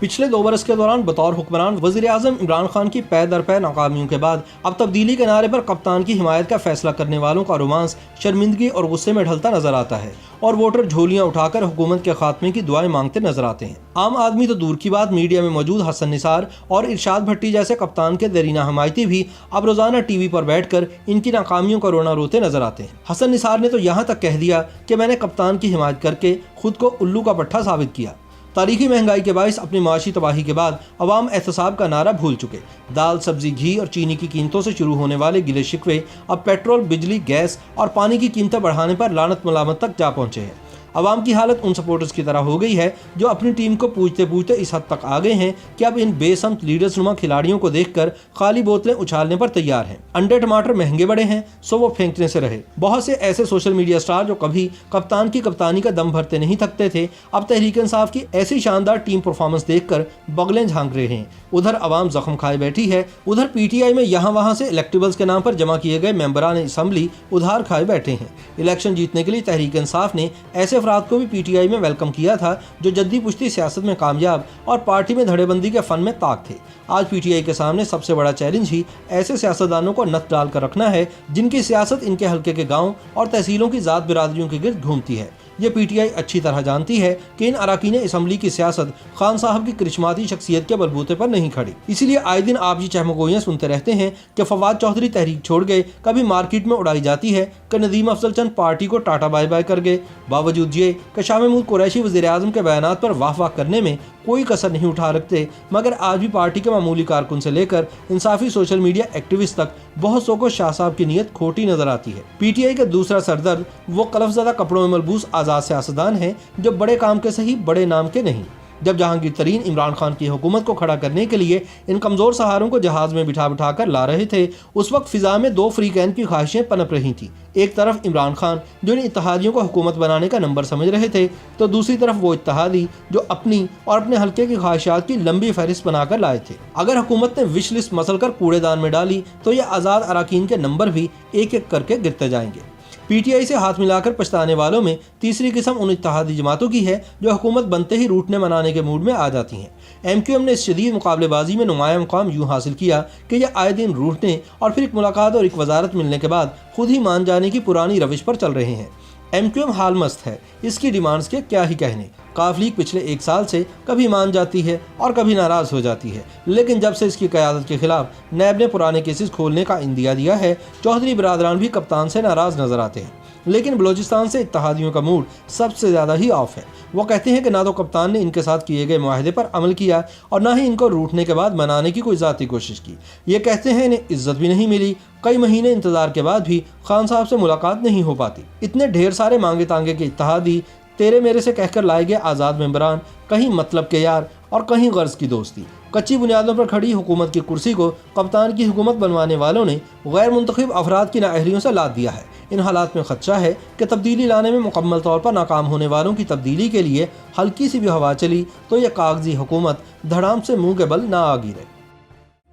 पिछले 2 बरस के दौरान बतौर हुक्मरान वज़ीर आज़म इमरान खान की पै दर पै नाकामियों के बाद अब तब्दीली के नारे पर कप्तान की हिमायत का फैसला करने वालों का रोमांस शर्मिंदगी और गुस्से में ढलता नजर आता है और वोटर झोलियां उठाकर हुकूमत के खात्मे की दुआएं मांगते नजर आते हैं। आम आदमी तो दूर की बात, मीडिया में मौजूद हसन निसार और इरशाद भट्टी जैसे कप्तान के देरीना हमायती भी अब रोजाना टीवी पर बैठकर इनकी नाकामियों का रोना रोते नजर आते हैं। हसन निसार ने तो यहाँ तक कह दिया कि मैंने कप्तान की हिमायत करके खुद को उल्लू का पट्टा साबित किया। तारीखी महंगाई के बायस अपनी माशी तबाही के बाद अवाम एहतसाब का नारा भूल चुके। दाल, सब्जी, घी और चीनी की कीमतों से शुरू होने वाले गिले शिकवे अब पेट्रोल, बिजली, गैस और पानी की कीमतें बढ़ाने पर लानत मलामत तक जा पहुंचे हैं। अवाम की हालत उन सपोर्टर्स की तरह हो गई है जो अपनी टीम को पूछते पूछते इस हद तक आ गए हैं कि अब इन बेसमत लीडर्स नुमा खिलाड़ियों को देखकर खाली बोतलें उछालने पर तैयार हैं। अंडे टमाटर महंगे बड़े हैं, सो वो फेंकने से रहे। बहुत से ऐसे सोशल मीडिया स्टार जो कभी कप्तान की कप्तानी का दम भरते नहीं थकते थे, अब तहरीक इंसाफ की ऐसी शानदार टीम परफॉर्मेंस देखकर बगलें झांक रहे हैं। उधर अवाम जख्म खाए बैठी है, उधर पीटीआई में यहाँ वहाँ से इलेक्टेबल्स के नाम पर जमा किए गए मेंबरान असम्बली उधार खाए बैठे हैं। इलेक्शन जीतने के लिए तहरीक इंसाफ ने ऐसे अफराद को भी पीटीआई में वेलकम किया था जो जद्दी पुश्ती सियासत में कामयाब और पार्टी में धड़ेबंदी के फन में ताक थे। आज पीटीआई के सामने सबसे बड़ा चैलेंज ही ऐसे सियासतदानों को नत डाल कर रखना है जिनकी सियासत इनके हल्के के गाँव और तहसीलों की जात बिरादरियों के गिर्द घूमती है। ये पीटीआई अच्छी तरह जानती है कि इन अरकान असम्बली की सियासत खान साहब की करिश्माती शख्सियत के बलबूते पर नहीं खड़ी। इसीलिए आए दिन आप ये चहमगोइयां सुनते रहते हैं कि फवाद चौधरी तहरीक छोड़ गए, कभी मार्केट में उड़ाई जाती है कि नदीम अफजल चंद पार्टी को टाटा बाय बाय कर गए। बावजूद ये कि शाह महमूद कुरैशी वज़ीर आज़म के बयानात पर वाह वाह करने में कोई कसर नहीं उठा रखते, मगर आज भी पार्टी के मामूली कारकुन से लेकर इंसाफी सोशल मीडिया एक्टिविस्ट तक बहुत सौ को शाह साहब की नीयत खोटी नजर आती है। पीटीआई का दूसरा सरदर्द वो कलफज़दा कपड़ों में मलबूस आज़ाद सियासतदान हैं जो बड़े काम के सही, बड़े नाम के नहीं। जब जहांगीर तरीन इमरान खान की हुकूमत को खड़ा करने के लिए इन कमज़ोर सहारों को जहाज़ में बिठा बिठा कर ला रहे थे, उस वक्त फिजा में 2 फ्रीकैन की ख्वाहिशें पनप रही थी। एक तरफ इमरान खान जो इन इत्तेहादियों को हुकूमत बनाने का नंबर समझ रहे थे, तो दूसरी तरफ वो इत्तेहादी जो अपनी और अपने हल्के की ख्वाहिशात की लंबी फहरिस्त बनाकर लाए थे। अगर हुकूमत ने विश लिस्ट मसल कर कूड़ेदान में डाली तो ये आज़ाद अरकान के नंबर भी एक एक करके गिरते जाएंगे। पीटीआई से हाथ मिलाकर पछताने वालों में तीसरी किस्म उन इत्तेहादी जमातों की है जो हुकूमत बनते ही रूठने मनाने के मूड में आ जाती हैं। एमक्यूएम ने इस शदीद मुकाबलेबाजी में नुमाया मुकाम यूँ हासिल किया कि यह आए दिन रूठने और फिर एक मुलाकात और एक वजारत मिलने के बाद खुद ही मान जाने की पुरानी रविश पर चल रहे हैं। एमक्यूएम हाल मस्त है, इसकी डिमांड्स के क्या ही कहने। काफ लीग पिछले 1 साल से कभी मान जाती है और कभी नाराज हो जाती है, लेकिन जब से इसकी क़यादत के खिलाफ नैब ने पुराने केसेस खोलने का इंदिया दिया है, चौधरी बरादरान भी कप्तान से नाराज नजर आते हैं। लेकिन बलोचिस्तान से इत्तेहादियों का मूड सबसे ज़्यादा ही ऑफ है। वो कहते हैं कि ना तो कप्तान ने इनके साथ किए गए मुआहदे पर अमल किया और ना ही इनको रूठने के बाद मनाने की कोई ज़ाती कोशिश की। ये कहते हैं इन्हें इज्जत भी नहीं मिली, कई महीने इंतजार के बाद भी खान साहब से मुलाकात नहीं हो पाती। इतने ढेर सारे मांगे तांगे के इत्तेहादी तेरे मेरे से कहकर लाए गए आज़ाद मेंबरान, कहीं मतलब के यार और कहीं गर्ज की दोस्ती। कच्ची बुनियादों पर खड़ी हुकूमत की कुर्सी को कप्तान की हुकूमत बनवाने वालों ने गैर मुंतखब अफराद की नाअहलियों से लाद दिया है। इन हालात में खदशा है कि तब्दीली लाने में मुकम्मल तौर पर नाकाम होने वालों की तब्दीली के लिए हल्की सी भी हवा चली तो यह कागजी हुकूमत धड़ाम से मुंह के बल ना आ गिरे।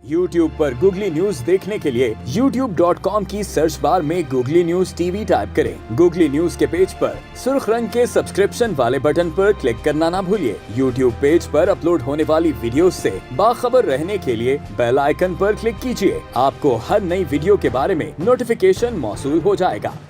YouTube पर गूगली न्यूज देखने के लिए youtube.com की सर्च बार में गूगली न्यूज टीवी टाइप करें। गूगली न्यूज के पेज पर सुर्ख रंग के सब्सक्रिप्शन वाले बटन पर क्लिक करना ना भूलिए। YouTube पेज पर अपलोड होने वाली वीडियोस से बाखबर रहने के लिए बेल आइकन पर क्लिक कीजिए। आपको हर नई वीडियो के बारे में नोटिफिकेशन मौसूल हो जाएगा।